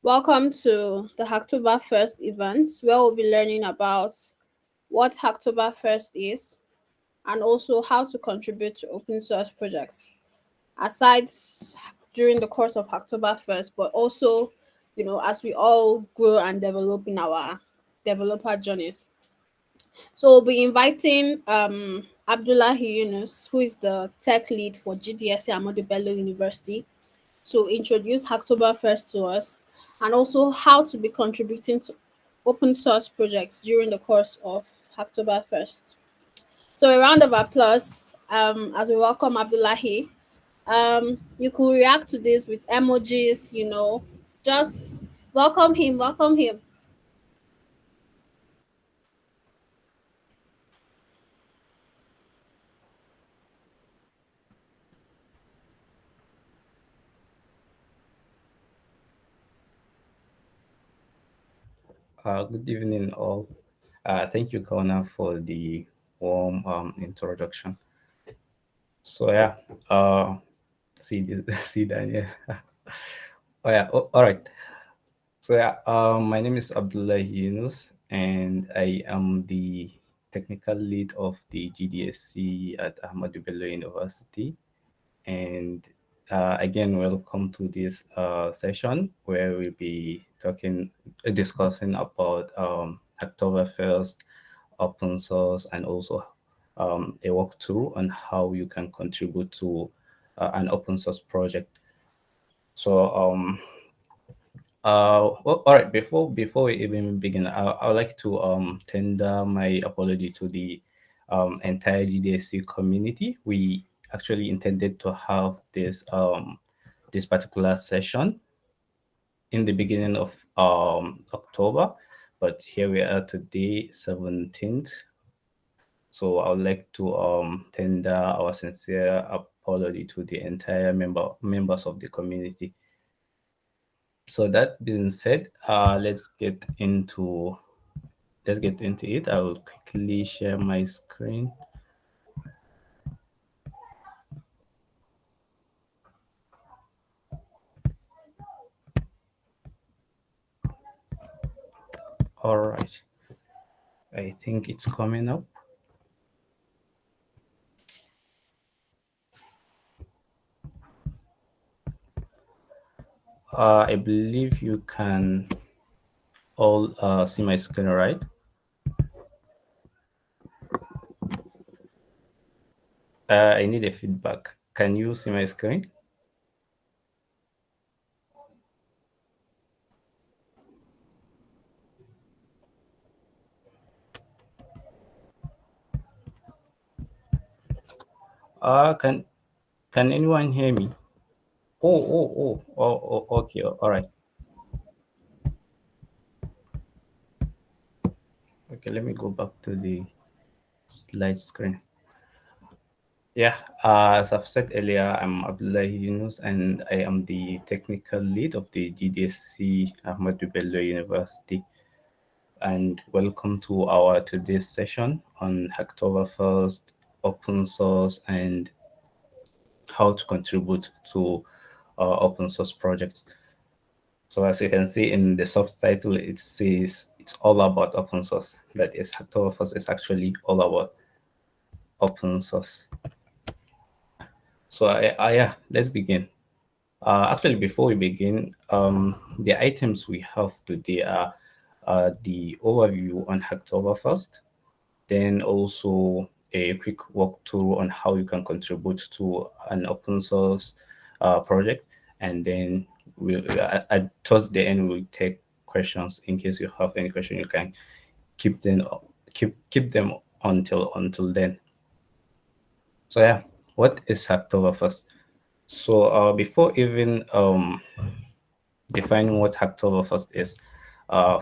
Welcome to the Hacktoberfest event, where we'll be learning about what Hacktoberfest is and also how to contribute to open source projects. Aside during the course of Hacktoberfest, but also, as we all grow and develop in our developer journeys. So we'll be inviting Abdullahi Yunus, who is the tech lead for GDSC Amadu Bello University, to introduce Hacktoberfest to us and also how to be contributing to open source projects during the course of Hacktoberfest. So a round of applause as we welcome Abdullahi. You could react to this with emojis, just welcome him, welcome him. Good evening, all. Thank you, Kona, for the warm introduction. So yeah, uh, see Daniel. Oh yeah, all right. So yeah, my name is Abdullah Yunus, and I am the technical lead of the GDSC at Ahmadu Bello University. And again, welcome to this session where we'll be discussing about Hacktoberfest, open source, and also a walkthrough on how you can contribute to an open source project. So, all right. Before we even begin, I would like to tender my apology to the entire GDSC community. We actually intended to have this particular session in the beginning of October, but here we are today, 17th. So I would like to tender our sincere apology to the entire members of the community. So that being said, let's get into it. I will quickly share my screen. All right, I think it's coming up. I believe you can all see my screen, right? I need a feedback. Can you see my screen? Can anyone hear me? Oh, okay, all right. Okay, let me go back to the slide screen. Yeah, as I've said earlier, I'm Abdullahi Yunus and I am the technical lead of the GDSC Ahmadu Bello University. And welcome to our today's session on Hacktoberfest, open source, and how to contribute to open source projects. So as you can see in the subtitle, it says it's all about open source. That is, Hacktoberfest is actually all about open source. So yeah, let's begin. Actually, before we begin, the items we have today are the overview on Hacktoberfest, then also a quick walkthrough on how you can contribute to an open source project, and then towards the end we'll take questions. In case you have any question, you can keep them keep them until then. So yeah, what is Hacktoberfest? So before even defining what Hacktoberfest is,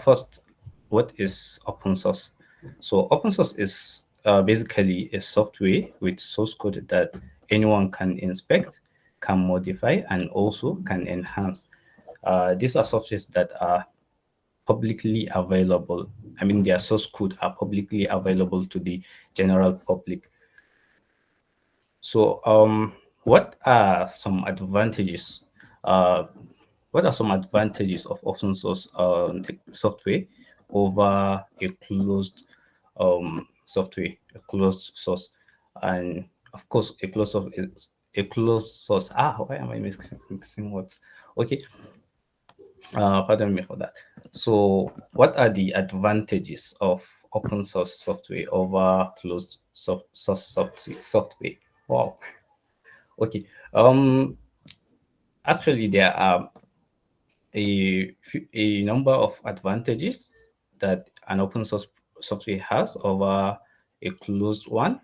first, what is open source? So open source is basically a software with source code that anyone can inspect, can modify, and also can enhance. These are softwares that are publicly available. I mean, their source code are publicly available to the general public. So, what are some advantages? Uh, what are some advantages of open source software over a closed software, a closed source, and of course a closed source is a closed source. Why am I mixing words? Okay, pardon me for that. So, what are the advantages of open source software over closed source software? Wow. Okay. Actually, there are a number of advantages that an open source software has over a closed one.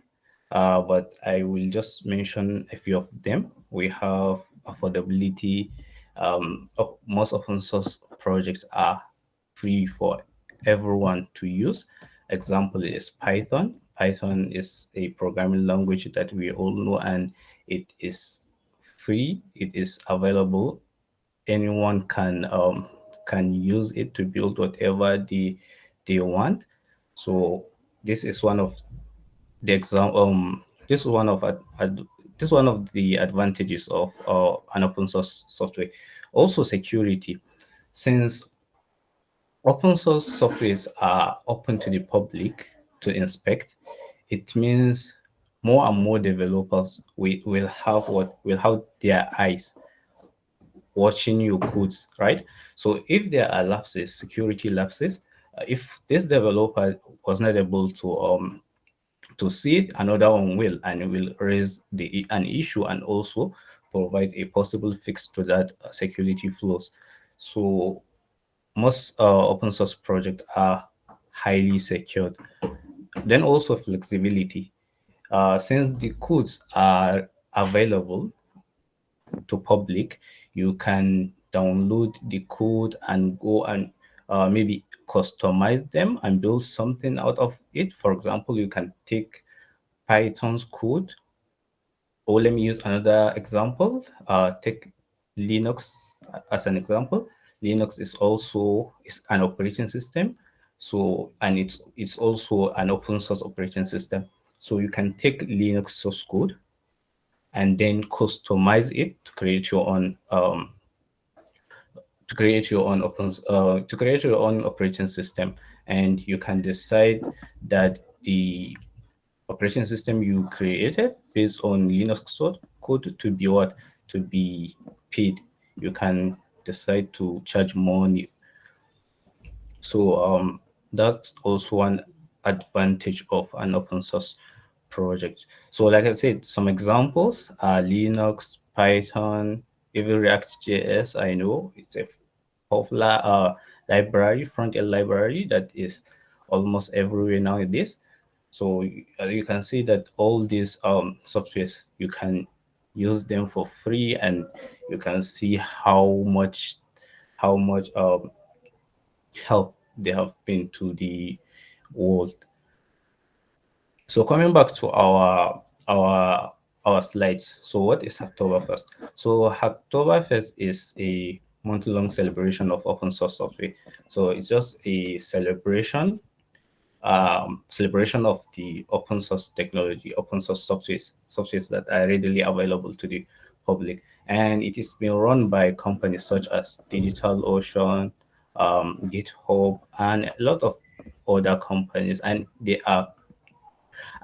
But I will just mention a few of them. We have affordability. Most open source projects are free for everyone to use. Example is Python. Python is a programming language that we all know, and it is free. It is available. Anyone can use it to build whatever they want. So this is one of the exam this is one of this is one of the advantages of an open source software. Also security, since open source softwares are open to the public to inspect, it means more and more developers will have what will have their eyes watching your codes, right? So if there are lapses, security lapses, if this developer was not able to see it, another one will, and will raise an issue and also provide a possible fix to that security flaws. So most open source projects are highly secured. Then also flexibility. Since the codes are available to public, you can download the code and go and maybe customize them and build something out of it. For example, you can take Python's code, or let me use another example. Take Linux as an example. Linux is an operating system, so and it's also an open source operating system. So you can take Linux source code and then customize it to create your own operating system, and you can decide that the operating system you created based on Linux code to be what to be paid. You can decide to charge money. So that's also one advantage of an open source project. So like I said, some examples are Linux, Python, even React JS. I know it's a popular library, front-end library that is almost everywhere nowadays. So you can see that all these softwares, you can use them for free, and you can see how much help they have been to the world. So coming back to our slides. So what is Hacktoberfest? So Hacktoberfest is a month-long celebration of open source software. So it's just a celebration of the open source technology, open source softwares that are readily available to the public. And it is being run by companies such as DigitalOcean, GitHub, and a lot of other companies. And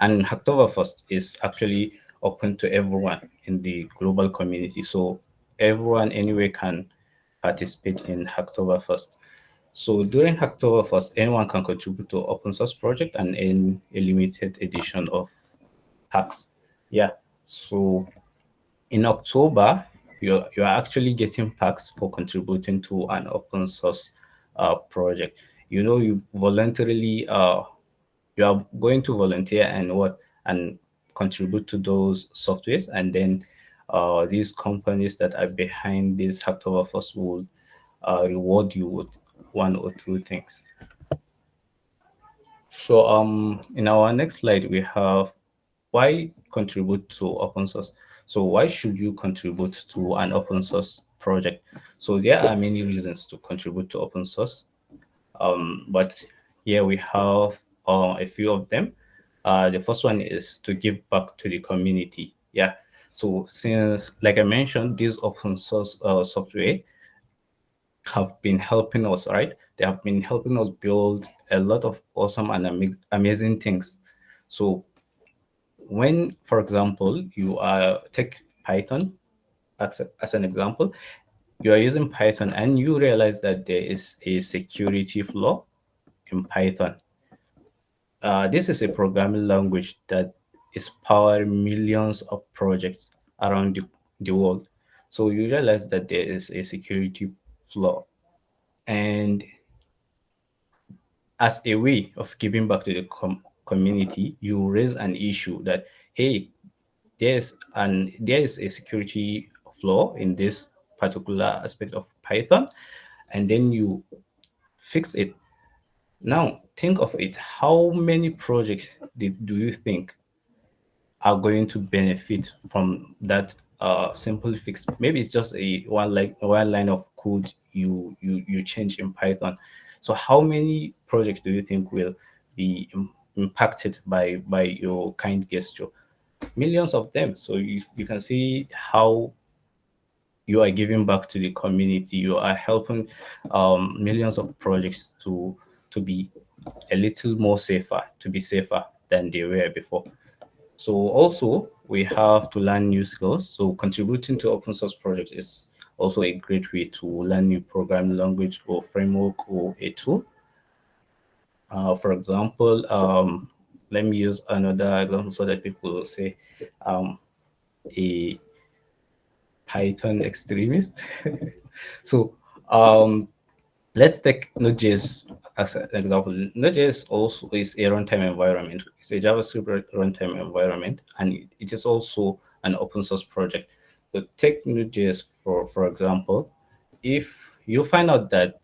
Hacktoberfest is actually open to everyone in the global community. So everyone anywhere can participate in Hacktoberfest. So during Hacktoberfest, anyone can contribute to open source project and earn a limited edition of hacks. Yeah. So in October, you're actually getting packs for contributing to an open source project. You voluntarily you are going to volunteer and contribute to those softwares, and then these companies that are behind this Hacktoberfest will reward you with one or two things. So in our next slide we have why contribute to open source. So why should you contribute to an open source project? So there are many reasons to contribute to open source. But here we have a few of them. The first one is to give back to the community. Yeah. So since, like I mentioned, this open source software have been helping us, right? They have been helping us build a lot of awesome and amazing things. So when, for example, you are take Python as an example, you are using Python and you realize that there is a security flaw in Python. This is a programming language that is powering millions of projects around the world. So you realize that there is a security flaw. And as a way of giving back to the community, you raise an issue that, hey, there is a security flaw in this particular aspect of Python, and then you fix it. Now think of it. How many projects do you think are going to benefit from that simple fix? Maybe it's just a one line of code you change in Python. So how many projects do you think will be impacted by your kind gesture? Millions of them. So you can see how you are giving back to the community. You are helping millions of projects to be a little more safer, to be safer than they were before. So also we have to learn new skills. So contributing to open source projects is also a great way to learn new programming language or framework or a tool. For example, let me use another example so that people will say um, a Python extremist. So um, let's take Node.js as an example. Node.js also is a runtime environment. It's a JavaScript runtime environment, and it is also an open source project. So take Node.js for example. If you find out that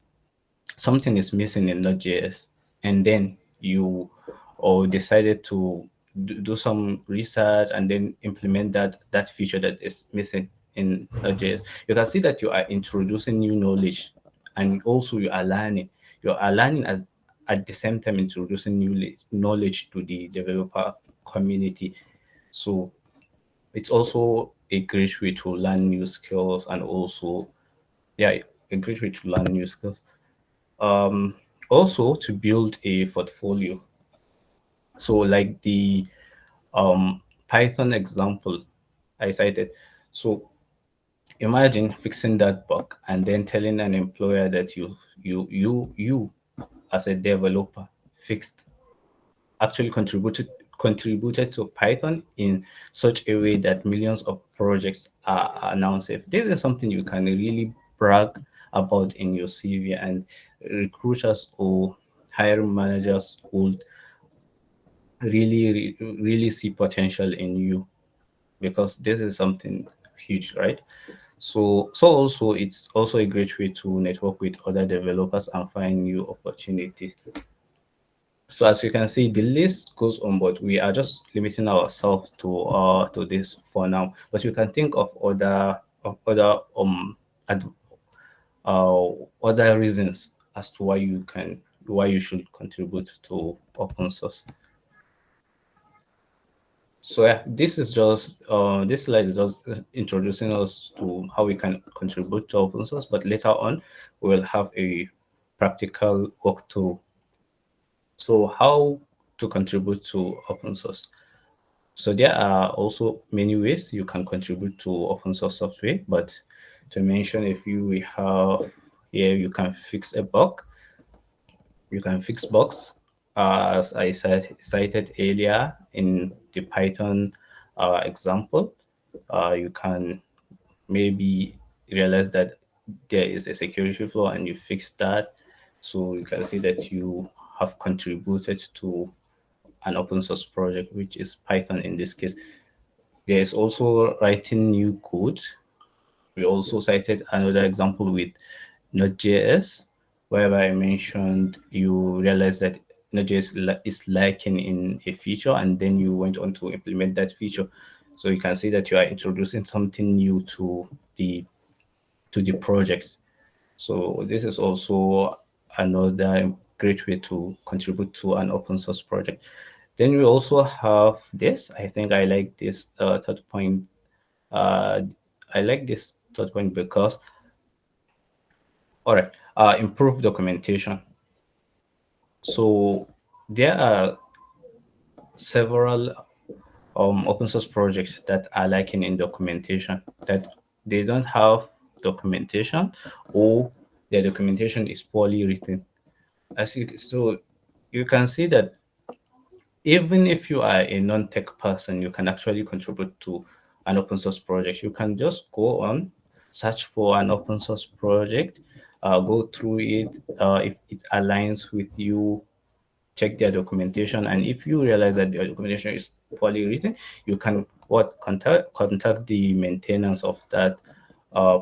something is missing in Node.js, and then you or decided to do some research and then implement that feature that is missing in Node.js, you can see that you are introducing new knowledge, and also you are learning. You are learning as at the same time introducing new knowledge to the developer community. So it's also a great way to learn new skills, and also, yeah, a great way to learn new skills. um, Also to build a portfolio. So like the Python example I cited. So imagine fixing that bug and then telling an employer that you as a developer fixed actually contributed to Python in such a way that millions of projects are now safe. This is something you can really brag about in your CV, and recruiters or hiring managers would really see potential in you, because this is something huge, right? So also it's also a great way to network with other developers and find new opportunities. So as you can see, the list goes on, but we are just limiting ourselves to this for now. But you can think of other ad, uh other reasons as to why you should contribute to open source. So yeah, this slide is just introducing us to how we can contribute to open source. But later on, we will have a practical walkthrough. So how to contribute to open source? So there are also many ways you can contribute to open source software, but to mention a few, we have here you can fix a bug, you can fix bugs, as I cited earlier in the Python example. You can maybe realize that there is a security flaw and you fix that. So you can see that you have contributed to an open source project, which is Python in this case. There is also writing new code. We also cited another example with Node.js, whereby I mentioned you realized that Node.js is lacking in a feature, and then you went on to implement that feature. So you can see that you are introducing something new the to the project. So this is also another great way to contribute to an open source project. Then we also have this. I think I like this third point. Uh, I like this third point because All right. Improve documentation. So there are several open source projects that are lacking in documentation, that they don't have documentation, or their documentation is poorly written. So you can see that even if you are a non-tech person, you can actually contribute to an open source project. You can just go on, search for an open source project, go through it. If it aligns with you, check their documentation, and if you realize that their documentation is poorly written, you can contact the maintenance of that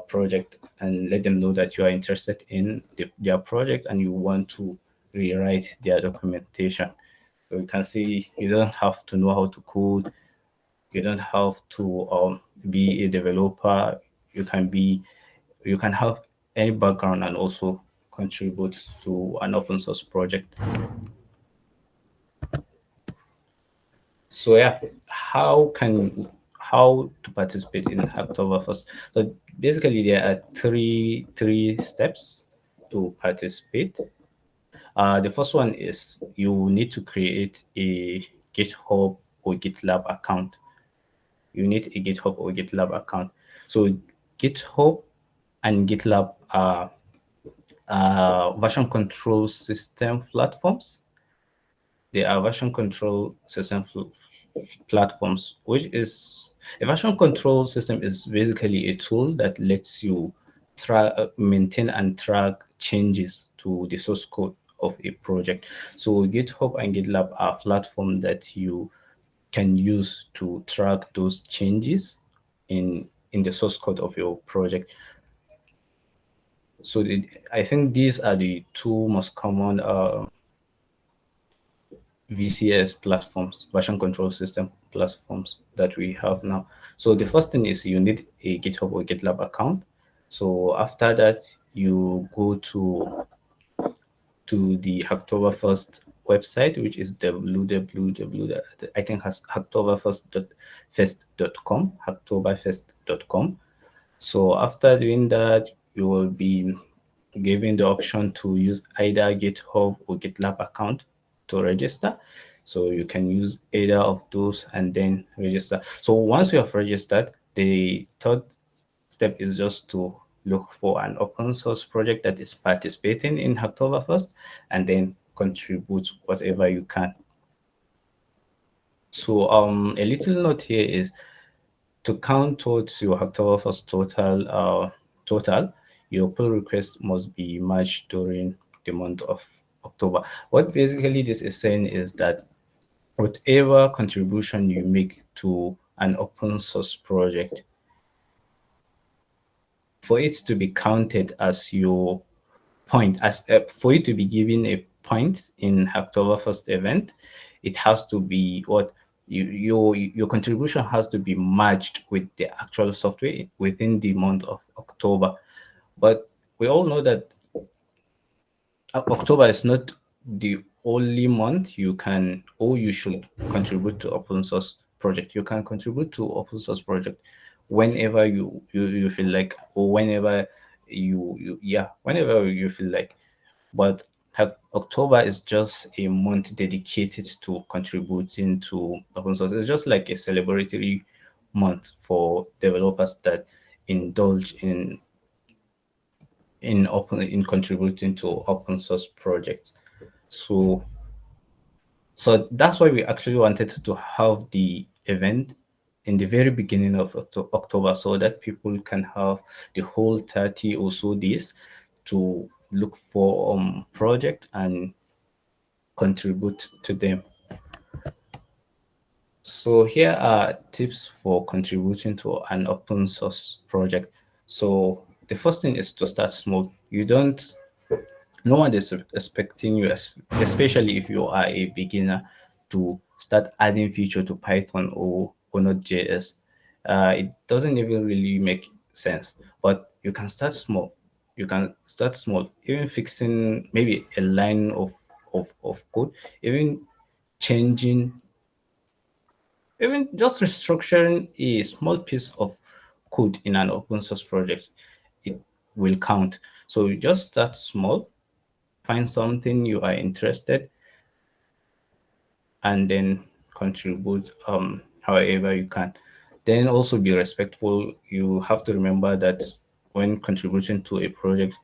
project and let them know that you are interested in their project and you want to rewrite their documentation. So you can see you don't have to know how to code, you don't have to be a developer. You can be, you can have any background and also contribute to an open source project. So yeah, how to participate in Hacktoberfest? So basically, there are three steps to participate. The first one is you need to create a GitHub or GitLab account. You need a GitHub or GitLab account. So GitHub and GitLab are version control system platforms. They are version control system platforms, which is a version control system is basically a tool that lets you maintain and track changes to the source code of a project. So GitHub and GitLab are platforms that you can use to track those changes in the source code of your project. So I think these are the two most common VCS platforms, version control system platforms that we have now. So the first thing is you need a GitHub or GitLab account. So after that, you go to the Hacktoberfest website, which is www. I think has hacktoberfest.fest.com, hacktoberfest.com. So after doing that, you will be given the option to use either GitHub or GitLab account to register. So you can use either of those and then register. So once you have registered, the third step is just to look for an open source project that is participating in Hacktoberfest and then contribute whatever you can. So a little note here is to count towards your Hacktoberfest total, your pull request must be matched during the month of October. What basically this is saying is that whatever contribution you make to an open source project, for it to be counted as your point, as for you to be given a point in Hacktoberfest event, it has to be what your contribution has to be matched with the actual software within the month of October. But we all know that October is not the only month you can or you should contribute to open source project. You can contribute to open source project whenever you feel like, or whenever whenever you feel like. But October is just a month dedicated to contributing to open source. It's just like a celebratory month for developers that indulge in contributing to open source projects. So so that's why we actually wanted to have the event in the very beginning of October so that people can have the whole 30 or so days to look for project and contribute to them. So here are tips for contributing to an open source project. So the first thing is to start small. You don't No one is expecting you, especially if you are a beginner, to start adding feature to Python or Node.js. It doesn't even really make sense, but you can start small. You can start small, even fixing maybe a line of code, even changing, even just restructuring a small piece of code in an open source project, it will count. So you just start small, find something you are interested, and then contribute however you can. Then also be respectful. You have to remember that when contributing to a project,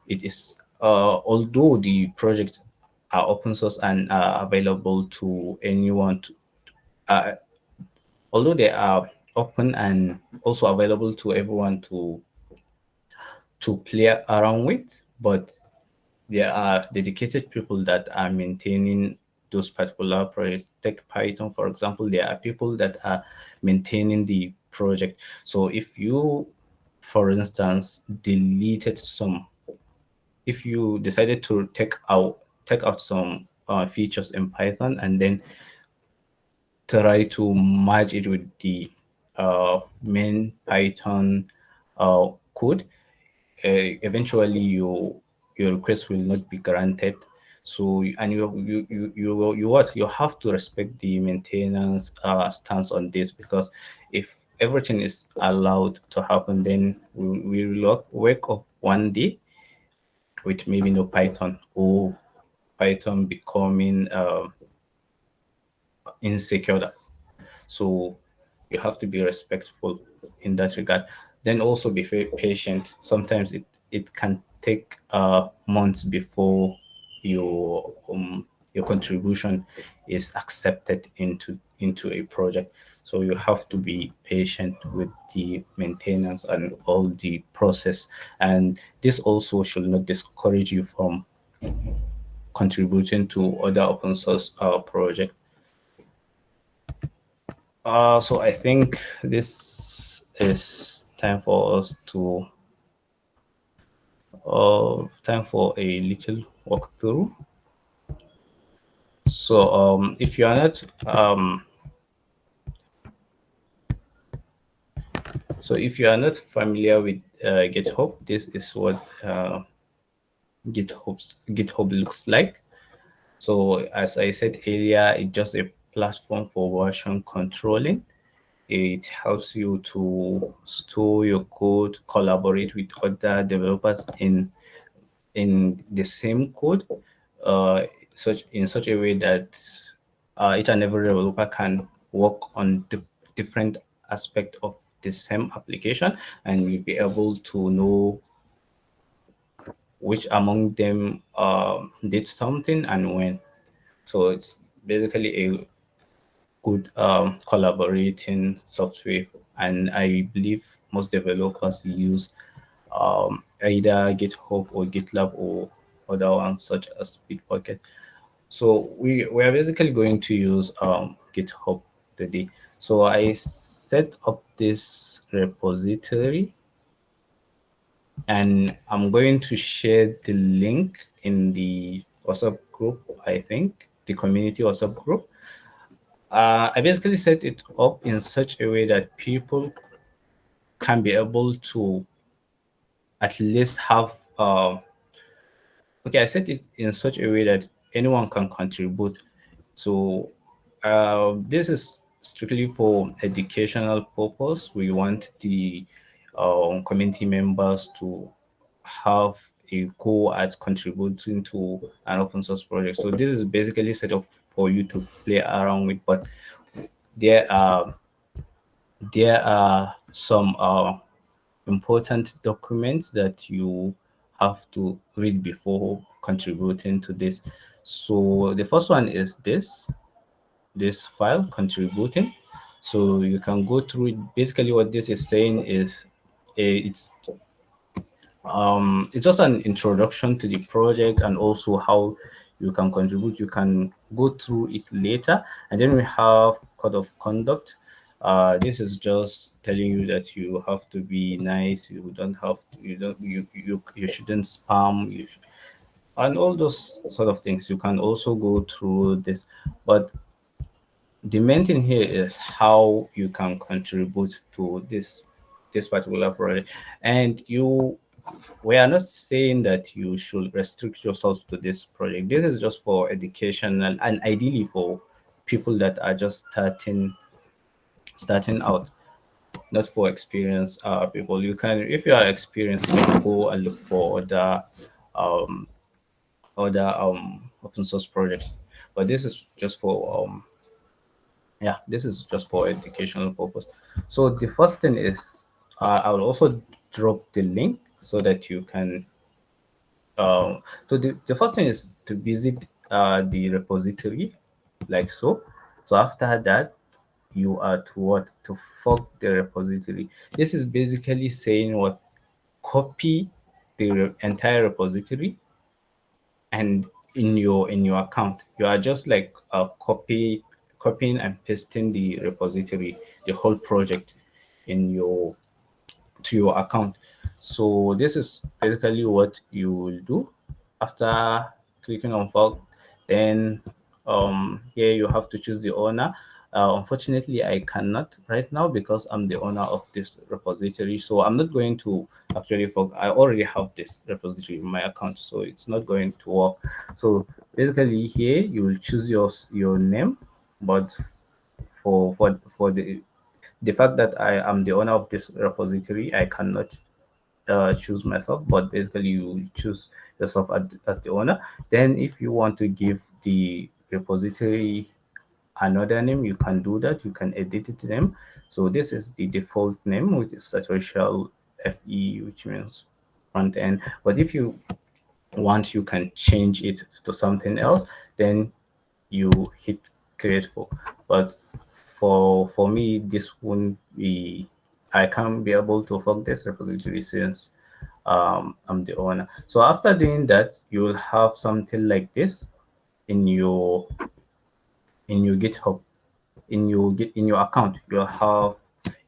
it is although the project are open source and are available to anyone to, uh, although they are open and also available to everyone to play around with, but there are dedicated people that are maintaining those particular projects. Take Python, for example, there are people that are maintaining the project. So if you, for instance, deleted some, if you decided to take out some features in Python and then try to merge it with the main Python code, eventually your request will not be granted. So and you what you have to respect the maintenance stance on this, because if everything is allowed to happen, then we will wake up one day with maybe no Python, or Python becoming insecure. So you have to be respectful in that regard. Then also be very patient. Sometimes it can take months before your your contribution is accepted into a project. So you have to be patient with the maintenance and all the process. And this also should not discourage you from contributing to other open source projects. So I think this is time for us to time for a little walkthrough. So if you are not familiar with GitHub, this is what GitHub looks like. So as I said earlier, it's just a platform for version controlling. It helps you to store your code, collaborate with other developers in the same code, uh, such a way that each and every developer can work on the different aspect of the same application, and you'll be able to know which among them did something and when. So it's basically a good collaborating software, and I believe most developers use either GitHub or GitLab or other ones such as Bitbucket. So we are basically going to use GitHub today. So I set up this repository, and I'm going to share the link in the WhatsApp group. I think the community WhatsApp group. I basically set it up in such a way that people can be able to at least have okay, I set it in such a way that anyone can contribute. So this is strictly for educational purpose. We want the community members to have a go at contributing to an open source project. So this is basically set up for you to play around with, but there are some important documents that you have to read before contributing to this. So the first one is this file contributing. So you can go through it. Basically, what this is saying is it's just an introduction to the project and also how you can contribute. You can go through it later, and then we have code of conduct. This is just telling you that you have to be nice. You don't have to, you don't you shouldn't spam. And all those sort of things. You can also go through this, but the main thing here is how you can contribute to this particular project. And we are not saying that you should restrict yourself to this project. This is just for educational and ideally for people that are just starting out. not for experienced people. You can, if you are experienced, you can go and look for um, other open source projects. But this is just for yeah, this is just for educational purpose. So the first thing is I will also drop the link so that you can so the first thing is to visit the repository like so. So after that, you are to what, to fork the repository. This is basically saying what, copy the entire repository, and in your account you are just like copying and pasting the repository, the whole project in your to your account. So this is basically what you will do after clicking on fork. Then here you have to choose the owner. Unfortunately, I cannot right now because I'm the owner of this repository. So I'm not going to actually fork. I already have this repository in my account, so it's not going to work. So basically, here you will choose your name, but for the fact that I am the owner of this repository, I cannot choose myself, but basically you choose yourself as the owner. Then if you want to give the repository another name, you can do that. You can edit it name. So this is the default name, which is Satorial FE, which means front end. But if you want, you can change it to something else. Then you hit create for. But for me, this won't be. I can't be able to fork this repository since I'm the owner. So after doing that, you will have something like this in your GitHub, in your account. You'll have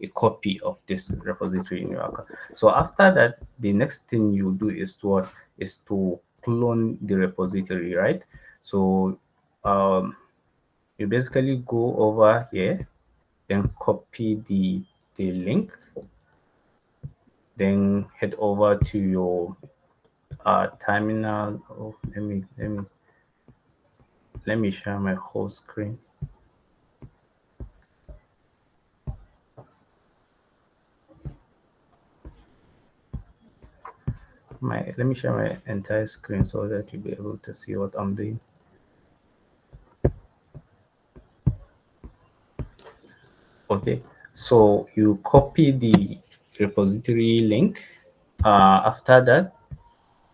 a copy of this repository in your account. So after that, the next thing you do is to what, is to clone the repository, right? So um, you basically go over here, then copy the link, then head over to your terminal. Oh, let me share my whole screen. My Let me share my entire screen so that you'll be able to see what I'm doing. Okay, so you copy the repository link. After that,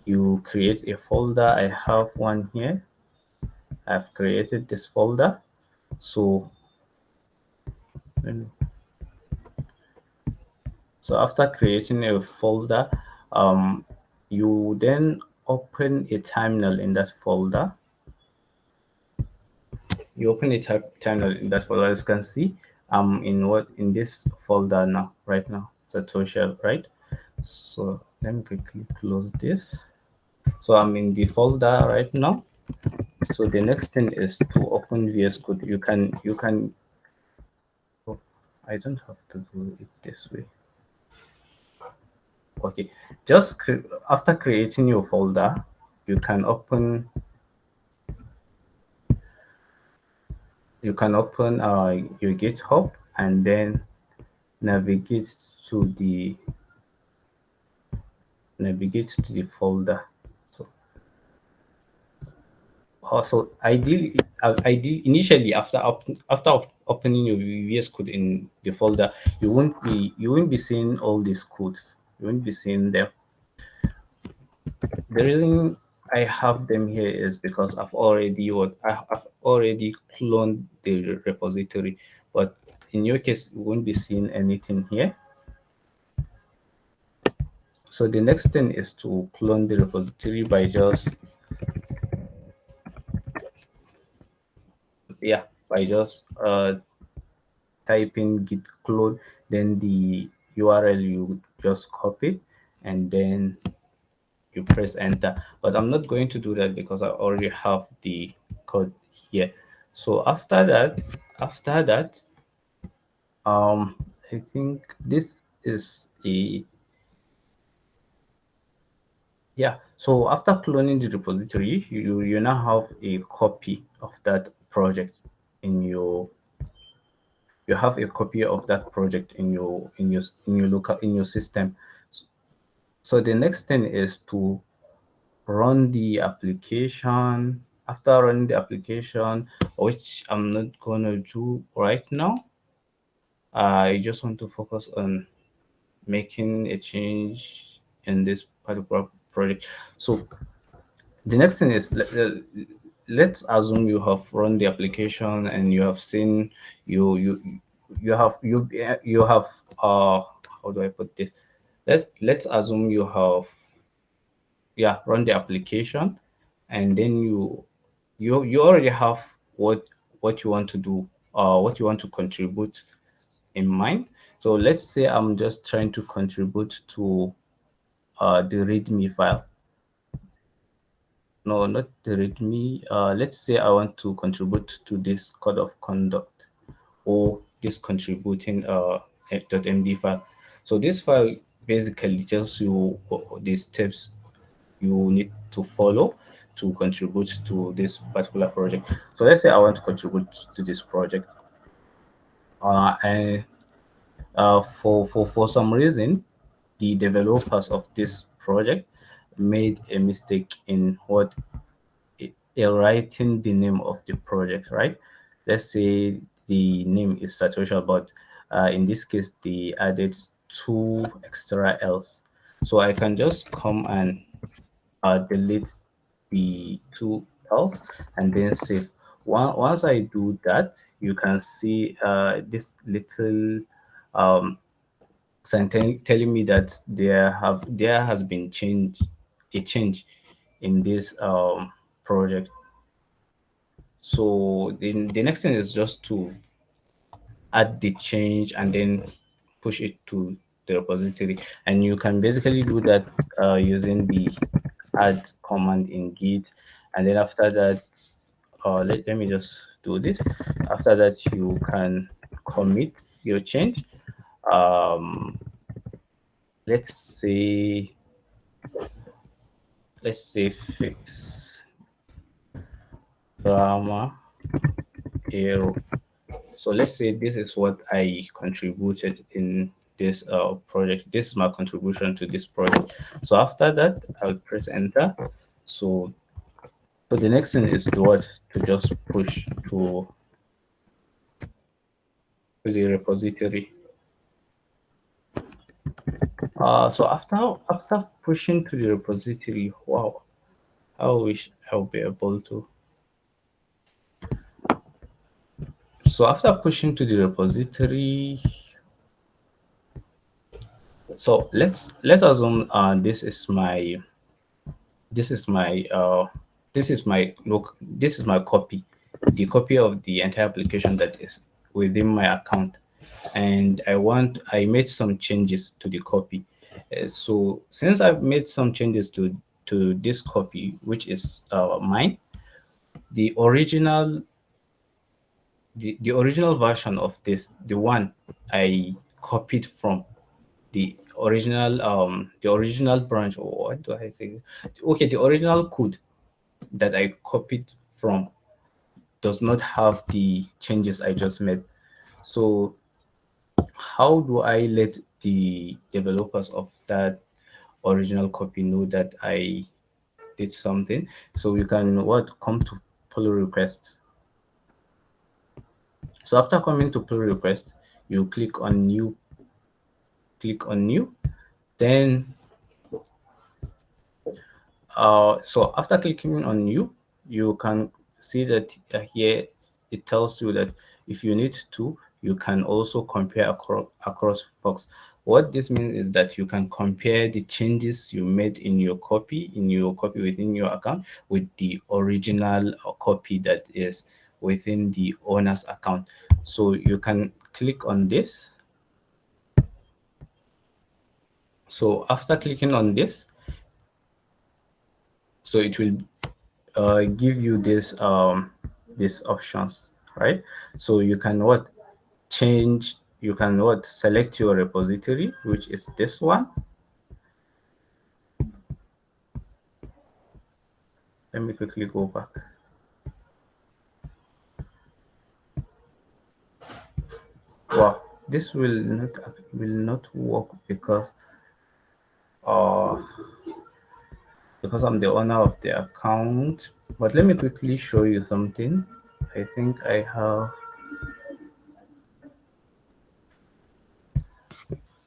you create a folder. I have one here. I've created this folder. So so after creating a folder, um, you then open a terminal in that folder. You open a terminal in that folder. As you can see, I'm in this folder now, right now. Satoshi, right? So let me quickly close this. So I'm in the folder right now. So the next thing is to open VS Code. You can. Oh, I don't have to do it this way. Okay, just after creating your folder, you can open your GitHub and then navigate to the folder. So also ideally initially after opening your VS Code in the folder, you won't be seeing all these codes. You won't be seeing them. The reason I have them here is because I've already cloned the repository, but in your case, you won't be seeing anything here. So the next thing is to clone the repository by just type in git clone, then the URL you just copy, and then you press enter. But I'm not going to do that because I already have the code here. So after that, um, I think this is a yeah. So after cloning the repository, you now have a copy of that project in you have a copy of that project in your local in your system. So the next thing is to run the application. After running the application, which I'm not gonna do right now, I just want to focus on making a change in this particular project. So the next thing is let's assume you have run the application and you have seen you you you have how do I put this? Let's assume you have, yeah, run the application, and then you already have what you want to do, what you want to contribute in mind. So let's say I'm just trying to contribute to the readme file. No, not the readme. Let's say I want to contribute to this code of conduct, or this contributing .md file. So this file basically tells you the steps you need to follow to contribute to this particular project. So let's say I want to contribute to this project, and for some reason, the developers of this project made a mistake in writing the name of the project, right? Let's say the name is saturation, but in this case, they added two extra L's. So I can just come and delete the two L's and then save. Once I do that, you can see this little um, sentence telling me that there has been a change in this project. So the next thing is just to add the change and then push it to the repository. And you can basically do that using the add command in Git. And then after that, let me just do this. After that, you can commit your change. Um, let's say fix grammar error. So let's say this is what I contributed in this project. This is my contribution to this project. So after that, I'll press enter. So the next thing is to what? To just push to the repository. So after pushing to the repository, wow, I wish I'll be able to. So after pushing to the repository, so let's assume this is my this is my copy, the copy of the entire application that is within my account, and I made some changes to the copy. So since I've made some changes to this copy, which is mine, the original the original version of this, the one I copied from the original branch, or what do I say? Okay, the original code that I copied from does not have the changes I just made. So how do I let the developers of that original copy know that I did something? So you can come to pull requests. So after coming to pull request, you click on new, then so after clicking on new, you can see that here it tells you that if you need to, you can also compare across box. What this means is that you can compare the changes you made in your copy within your account with the original copy that is within the owner's account. So you can click on this. So after clicking on this, so it will give you these options, right? So you can you can select your repository, which is this one. Let me quickly go back. this will not work uh because I'm the owner of the account. But let me quickly show you something. I think I have.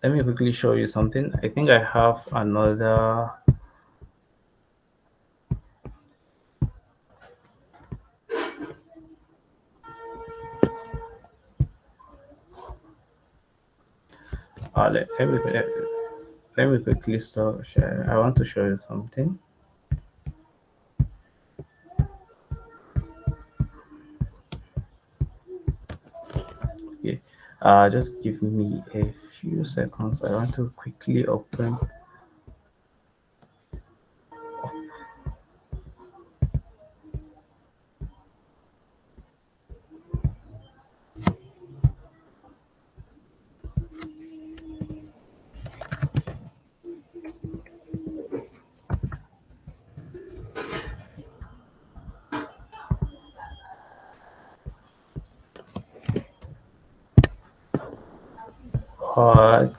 Let me quickly show you something. I think I have another. Let me quickly start sharing. I want to show you something. Okay. Just give me a few seconds. I want to quickly open.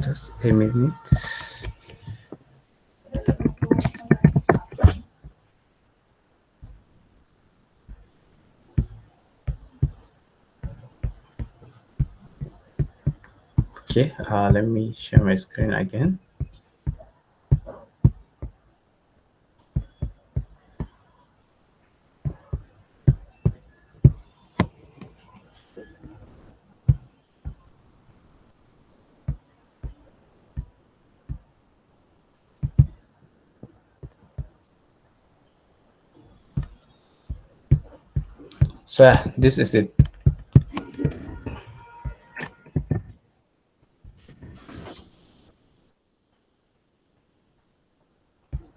Just a minute. Okay. Let me share my screen again. So this is it.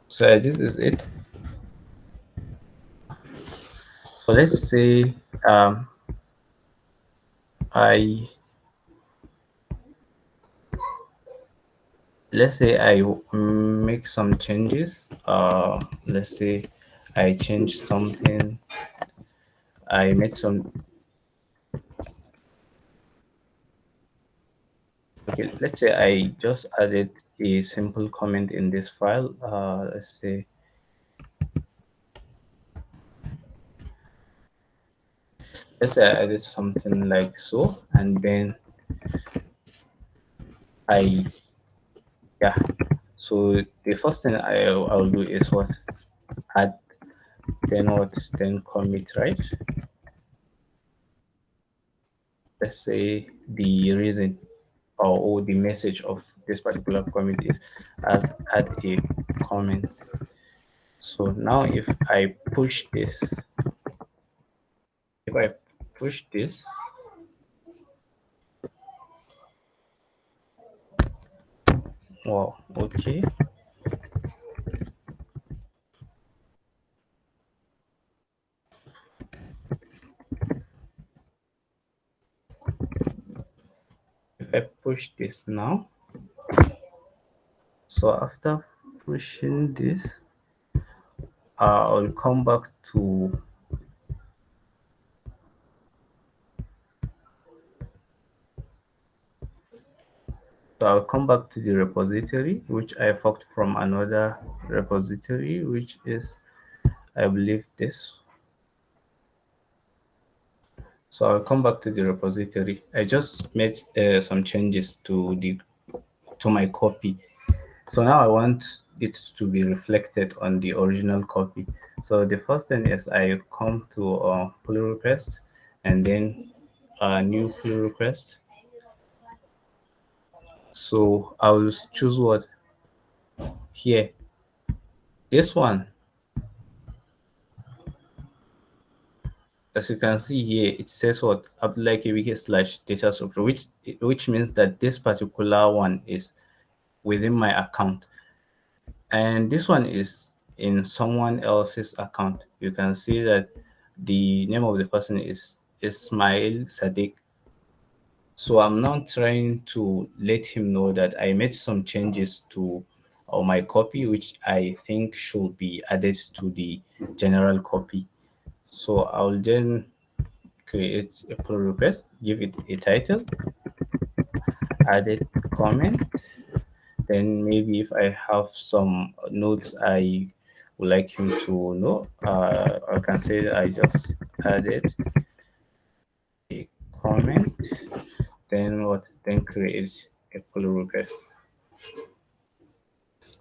So this is it. So let's say um, I make some changes. Let's say I change something. I made some. Okay, let's say I just added a simple comment in this file. Let's say I added something like so, and then I yeah. So the first thing I'll do is what, add, then what, then commit, right? Let's say the reason or the message of this particular commit is add a comment. So now if I push this, wow, okay. If I push this now, so after pushing this, I'll come back to so I'll come back to the repository which I forked from another repository, which is, I believe, this. So I'll come back to the repository. I just made some changes to my copy. So now I want it to be reflected on the original copy. So the first thing is I come to pull request, and then new pull request. So I'll choose what here. This one, as you can see here, it says what, Abdullah KBK slash data structure, which means that this particular one is within my account, and this one is in someone else's account. You can see that the name of the person is Ismail Sadiq. So I'm now trying to let him know that I made some changes to my copy, which I think should be added to the general copy. So I'll then create a pull request, give it a title. added comment. Then maybe if I have some notes I would like him to know, I can say that I just added a comment, then what? Then create a pull request.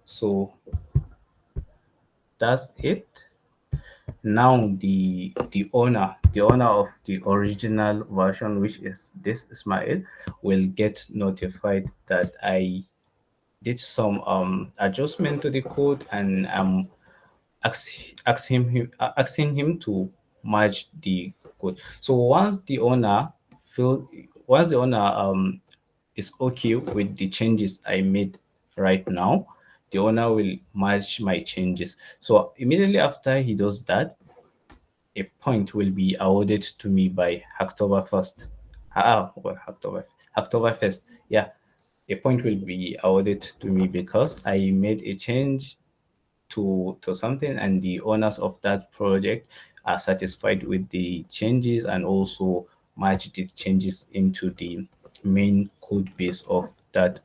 So that's it. Now the owner of the original version, which is this Ismail, will get notified that I did some adjustment to the code, and ask, asking him to merge the code. So feel once the owner is okay with the changes I made right now, the owner will merge my changes. So immediately after he does that, a point will be awarded to me by Hacktoberfest. Hacktoberfest. Yeah, a point will be awarded to me because I made a change to something, and the owners of that project are satisfied with the changes and also merge the changes into the main code base of that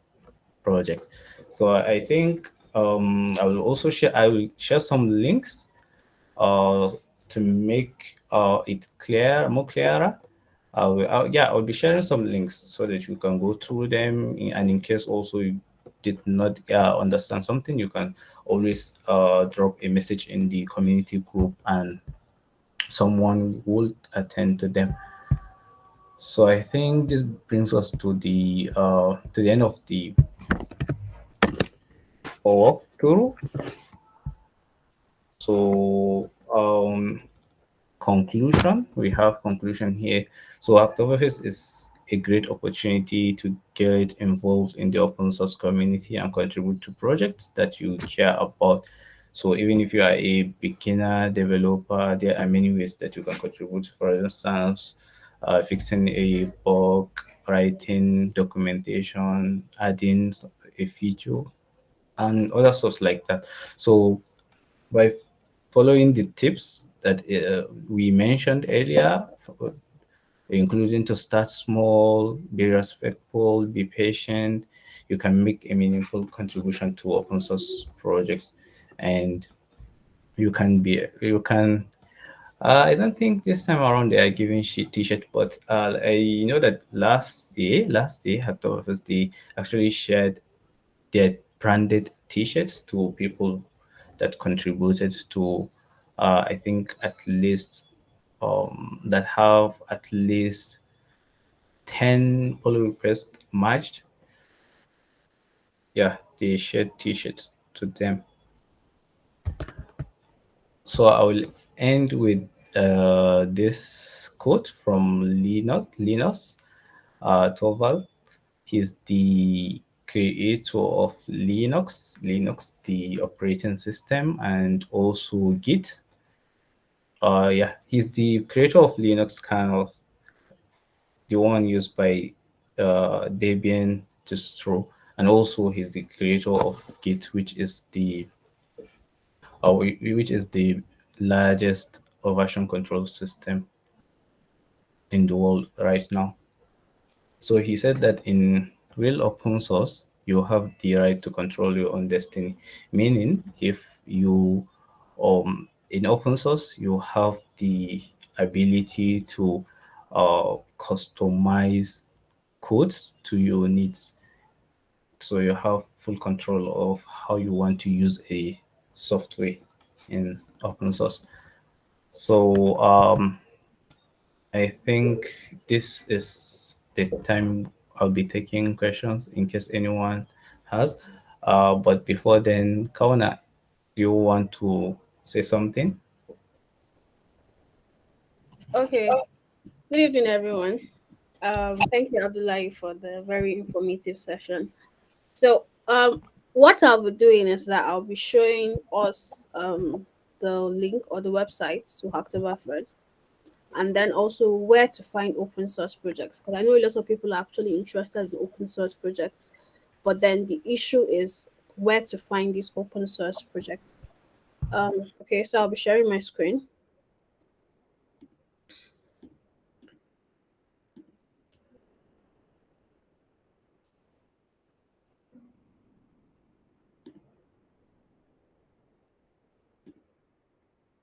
project. So I think I will share some links uh, to make it more clearer. I'll be sharing some links so that you can go through them. And in case also you did not understand something, you can always drop a message in the community group, and someone will attend to them. So I think this brings us to the end of the walkthrough. So conclusion. We have conclusion here. So Hacktoberfest is a great opportunity to get involved in the open source community and contribute to projects that you care about. So even if you are a beginner developer, there are many ways that you can contribute. For instance, fixing a bug, writing documentation, adding a feature, and other stuff like that. So by following the tips that we mentioned earlier, including to start small, be respectful, be patient, you can make a meaningful contribution to open source projects, and you can. I don't think this time around they are giving t-shirt, but I know that last day, Hacktoberfest, they actually shared their branded t-shirts to people that contributed to I think at least that have at least 10 pull requests matched. Yeah, they shared t-shirts to them. So I will end with this quote from Linus Torvald. He's the creator of Linux, the operating system, and also Git. Yeah, he's the creator of Linux kernel, the one used by Debian distro, and also he's the creator of Git, which is the largest version control system in the world right now. So he said that in real open source, you have the right to control your own destiny. Meaning, if you in open source, you have the ability to customize codes to your needs. So you have full control of how you want to use a software in open source. So I think this is the time I'll be taking questions in case anyone has. But before then, Kauna, you want to say something? Okay. Good evening, everyone. Thank you, Abdullahi, for the very informative session. So, what I'll be doing is that I'll be showing us the link or the website to Hacktober first, and then also where to find open source projects. Because I know a lot of people are actually interested in open source projects, but then the issue is where to find these open source projects. Okay, so I'll be sharing my screen.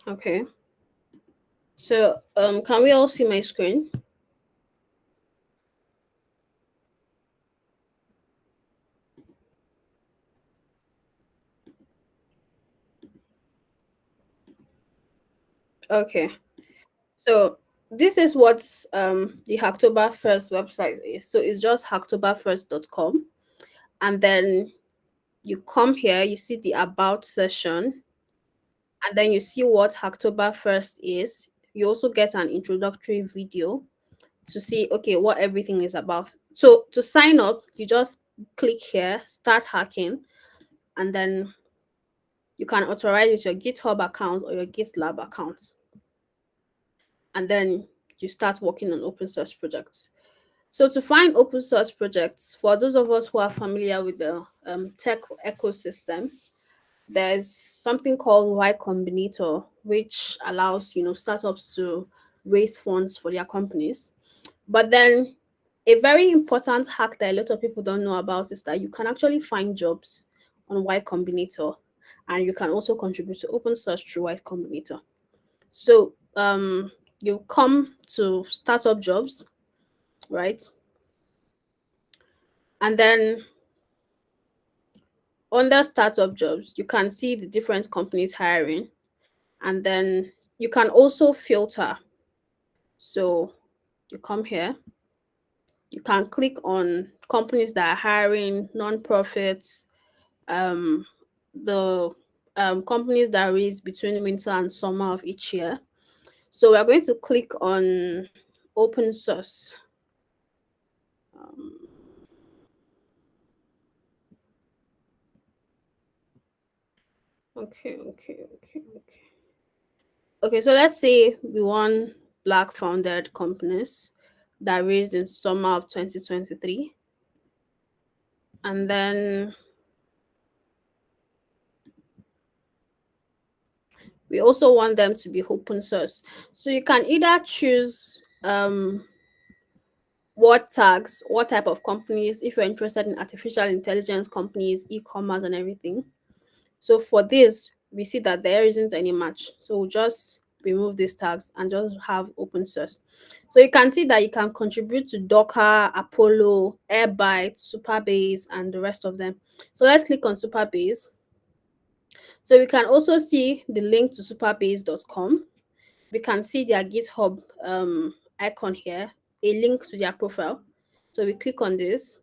Okay. So can we all see my screen? Okay. So this is what the Hacktoberfest website is. So it's just hacktoberfest.com. And then you come here, you see the about session, and then you see what Hacktoberfest is. You also get an introductory video to see okay what everything is about. So to sign up, you just click here, start hacking, and then you can authorize with your GitHub account or your GitLab account. And then you start working on open source projects. So to find open source projects, for those of us who are familiar with the tech ecosystem, there's something called Y Combinator, which allows startups to raise funds for their companies. But then a very important hack that a lot of people don't know about is that you can actually find jobs on Y Combinator, and you can also contribute to open source through Y Combinator. So you come to startup jobs, right? And then under startup jobs, you can see the different companies hiring, and then you can also filter. So you come here, you can click on companies that are hiring, non-profits, um, the companies that raise between winter and summer of each year. So we're going to click on open source. Um, okay. Okay, so let's say we want black founded companies that raised in summer of 2023. And then we also want them to be open source. So you can either choose what tags, what type of companies, if you're interested in artificial intelligence companies, e-commerce and everything. So for this, we see that there isn't any match. So we'll just remove these tags and just have open source. So you can see that you can contribute to Docker, Apollo, Airbyte, Supabase, and the rest of them. So let's click on Supabase. So we can also see the link to supabase.com. We can see their GitHub icon here, a link to their profile. So we click on this,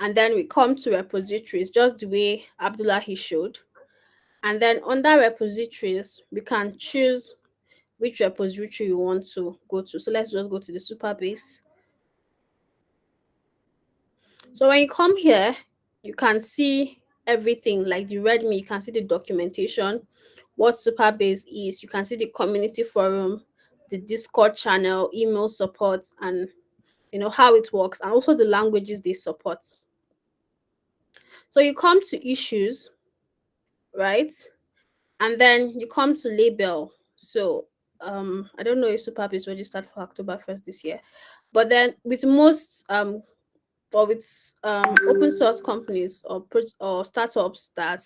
and then we come to repositories, just the way Abdullahi showed. And then under repositories, we can choose which repository we want to go to. So let's just go to the Supabase. So when you come here, you can see everything like the README, you can see the documentation, what Supabase is, you can see the community forum, the Discord channel, email support, and how it works, and also the languages they support. So you come to issues, right? And then you come to label. So I don't know if Superb is registered for October 1st this year, but then with most or with open source companies or startups that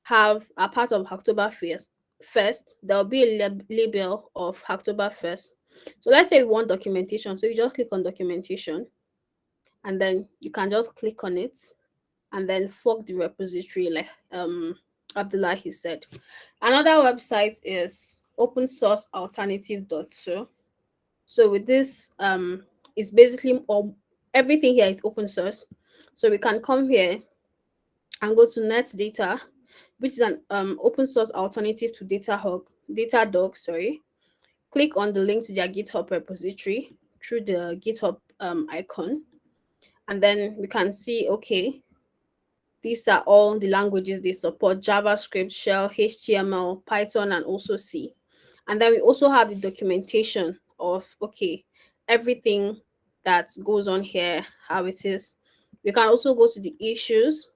have are part of Hacktoberfest, first there'll be a label of Hacktoberfest. So let's say we want documentation, so you just click on documentation, and then you can just click on it and then fork the repository like Abdullahi said. Another website is open source alternative.to. So with this, it's basically everything here is open source. So we can come here and go to net data, which is an open source alternative to Datadog, sorry. Click on the link to their GitHub repository through the GitHub icon, and then we can see okay, these are all the languages they support: JavaScript, Shell, HTML, Python, and also C. And then we also have the documentation of, okay, everything that goes on here, how it is. We can also go to the issues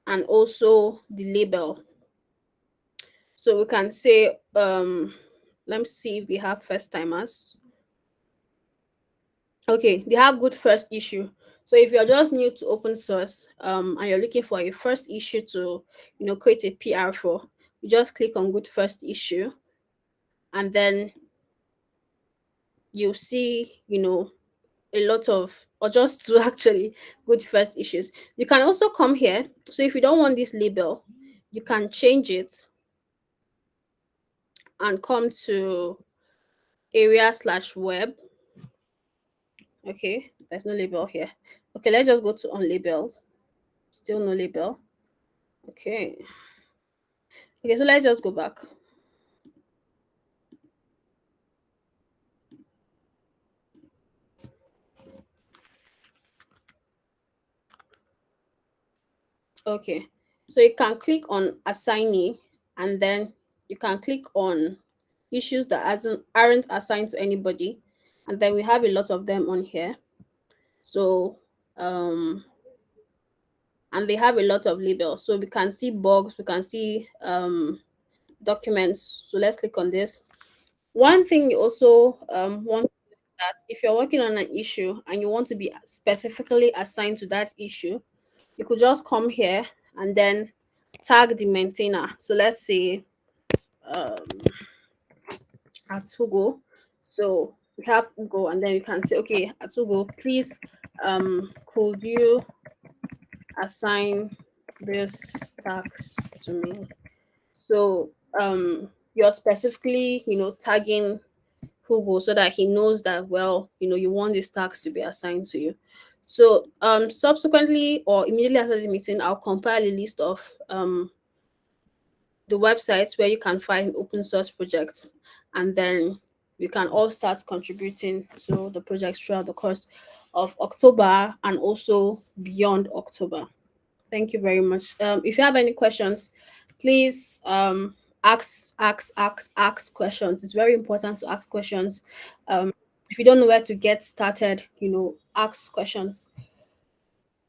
and also the label. So we can say, let me see if they have first timers. Okay, they have good first issue. So if you're just new to open source, and you're looking for a first issue to, create a PR for, you just click on good first issue, and then you'll see, a lot of, or just two actually, good first issues. You can also come here. So if you don't want this label, you can change it and come to area/web. Okay, there's no label here. Okay, let's just go to unlabeled. Still no label. Okay. Okay, so let's just go back. Okay, so you can click on assignee, and then you can click on issues that aren't assigned to anybody, and then we have a lot of them on here. So and they have a lot of labels, so we can see bugs, we can see documents. So let's click on this. One thing you also want to do is that if you're working on an issue and you want to be specifically assigned to that issue, you could just come here and then tag the maintainer. So let's say um, at Hugo. So we have Hugo, and then you can say, okay, at Hugo, please, could you assign this tax to me? So you're specifically, tagging Hugo so that he knows that, well, you want this tax to be assigned to you. So subsequently or immediately after the meeting, I'll compile a list of the websites where you can find open source projects, and then we can all start contributing to the projects throughout the course of October and also beyond October. Thank you very much. If you have any questions, please ask questions. It's very important to ask questions. If you don't know where to get started, ask questions.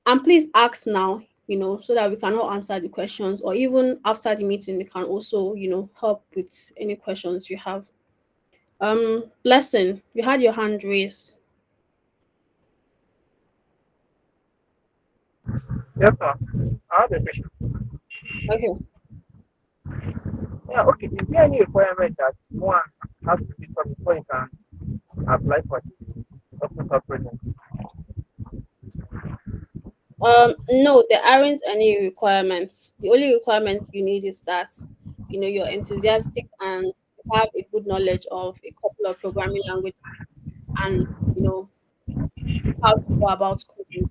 And please ask now, so that we can all answer the questions, or even after the meeting, we can also, help with any questions you have. Blessing, you had your hand raised. Yes, sir. I have a question. Okay. Yeah, okay. Is there any requirement that one has to be from before you can apply for the open source project? No, there aren't any requirements. The only requirement you need is that, you're enthusiastic and you have a good knowledge of a couple of programming languages, and how to go about coding.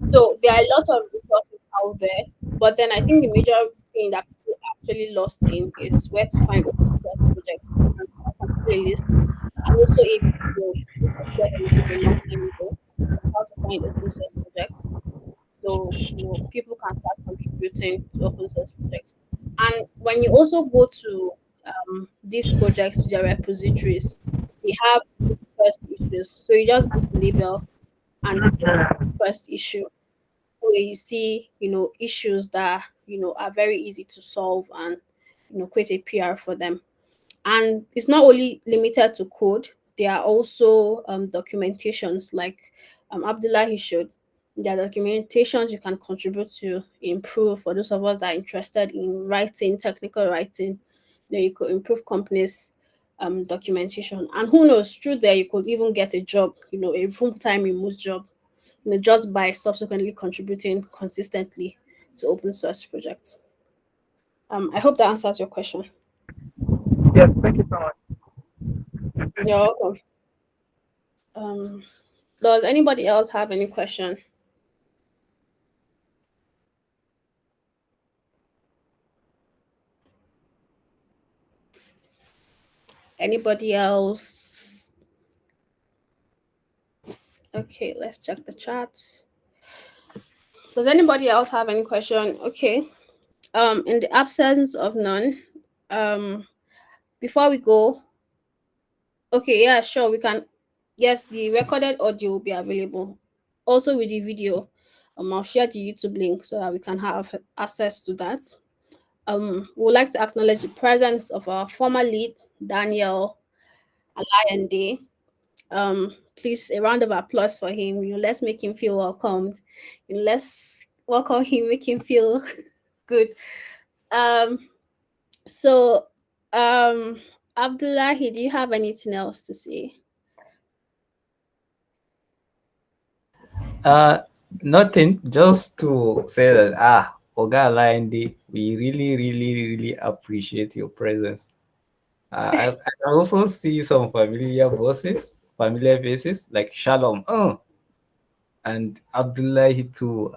So there are a lot of resources out there, but then I think the major thing that people actually lost in is where to find open source projects. And some playlist, and also a video which I shared on YouTube a long time ago of how to find open source projects. So people can start contributing to open source projects. And when you also go to these projects, their repositories, they have first issues. So you just go to label and first issue, where you see issues that are very easy to solve, and create a PR for them. And it's not only limited to code. There are also documentations, like Abdullah showed. There are documentations you can contribute to improve. For those of us that are interested in writing, technical writing, you could improve companies documentation. And who knows, through there you could even get a job, a full-time remote job, just by subsequently contributing consistently to open source projects. I hope that answers your question. Yes, thank you so much. You're welcome. Um, does anybody else have any question? Anybody else? Okay, let's check the chat. Does anybody else have any question? Okay. In the absence of none, um, before we go, okay, yeah, sure, we can. Yes, the recorded audio will be available. Also with the video, I'll share the YouTube link so that we can have access to that. We would like to acknowledge the presence of our former lead, Daniel Alayande. Please, a round of applause for him. Let's make him feel welcomed. Let's welcome him, make him feel good. Um, so, um, Abdullahi, do you have anything else to say? Uh, Nothing. Just to say that Oga Alandi, we really, really, really appreciate your presence. I also see some familiar faces like Shalom, and Abdullahi too.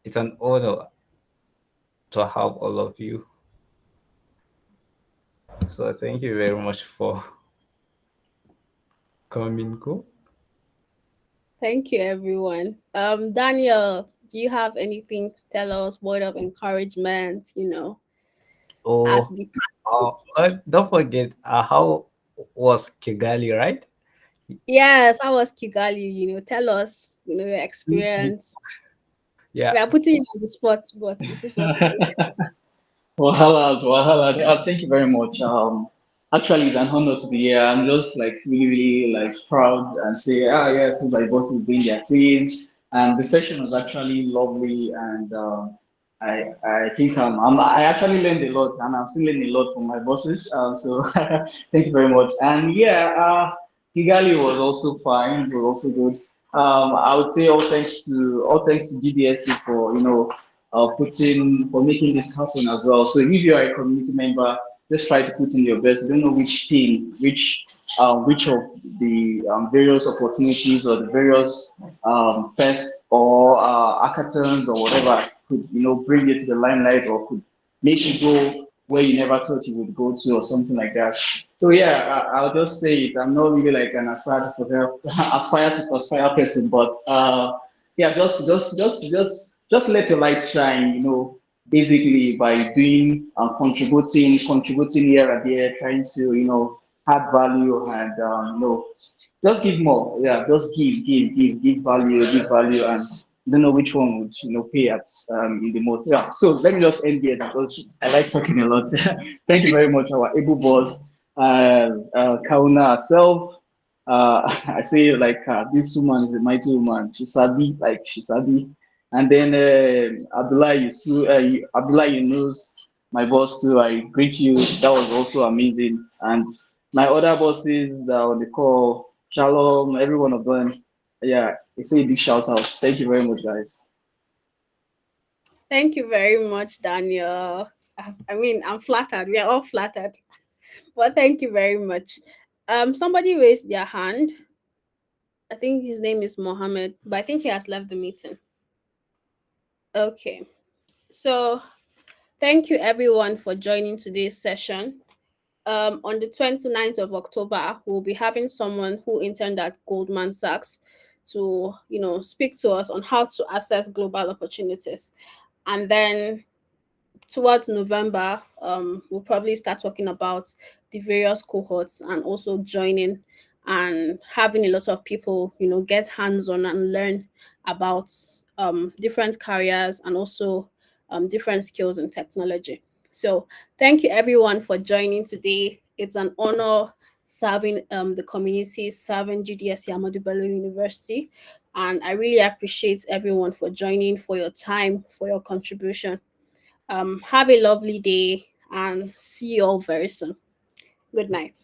It's an honor to have all of you. So thank you very much for coming. Ko. Thank you, everyone. Daniel, do you have anything to tell us? Word of encouragement, as Oh, the don't forget how was Kigali, right? yes, how was Kigali? Tell us, your experience. Yeah. We are putting you on the spot, but it is what it is. Wahala, wahala. Thank you very much. Actually, it's an honor to be here. I'm just like really, really like proud and say, yes, my boss is doing their thing, and the session was actually lovely, and I think I actually learned a lot, and I'm still learning a lot from my bosses. So thank you very much. And yeah, Kigali was also fine. It was also good. I would say all thanks to GDSC for putting for making this happen as well. So if you are a community member, just try to put in your best. You don't know which team, which of the various opportunities or the various fest or hackathons or whatever could bring you to the limelight or could make you go where you never thought you would go to or something like that. So yeah, I'll just say it. I'm not really like an aspire to prosper person, but yeah, just let your light shine. Basically by doing contributing here and there, trying to add value and just give more. Yeah, just give value, and you don't know which one would pay at in the most. Yeah. So let me just end here because I like talking a lot. Thank you very much, our able boss, Kauna herself. I say like this woman is a mighty woman. She's sabi, like she's sabi. And then Abdullah Yunus, my boss too. I greet you. That was also amazing. And my other bosses that are on the call, Shalom, every one of them. Yeah, it's a big shout out. Thank you very much, guys. Thank you very much, Daniel. I mean, I'm flattered. We are all flattered. But thank you very much. Somebody raised their hand. I think his name is Mohammed, but I think he has left the meeting. Okay. So thank you everyone for joining today's session. On the 29th of October, we'll be having someone who interned at Goldman Sachs to, speak to us on how to assess global opportunities. And then towards November, we'll probably start talking about the various cohorts and also joining and having a lot of people, get hands on and learn about different careers and also different skills in technology. So, thank you everyone for joining today. It's an honor serving the community, serving GDS Yamadu Bello University. And I really appreciate everyone for joining, for your time, for your contribution. Have a lovely day and see you all very soon. Good night.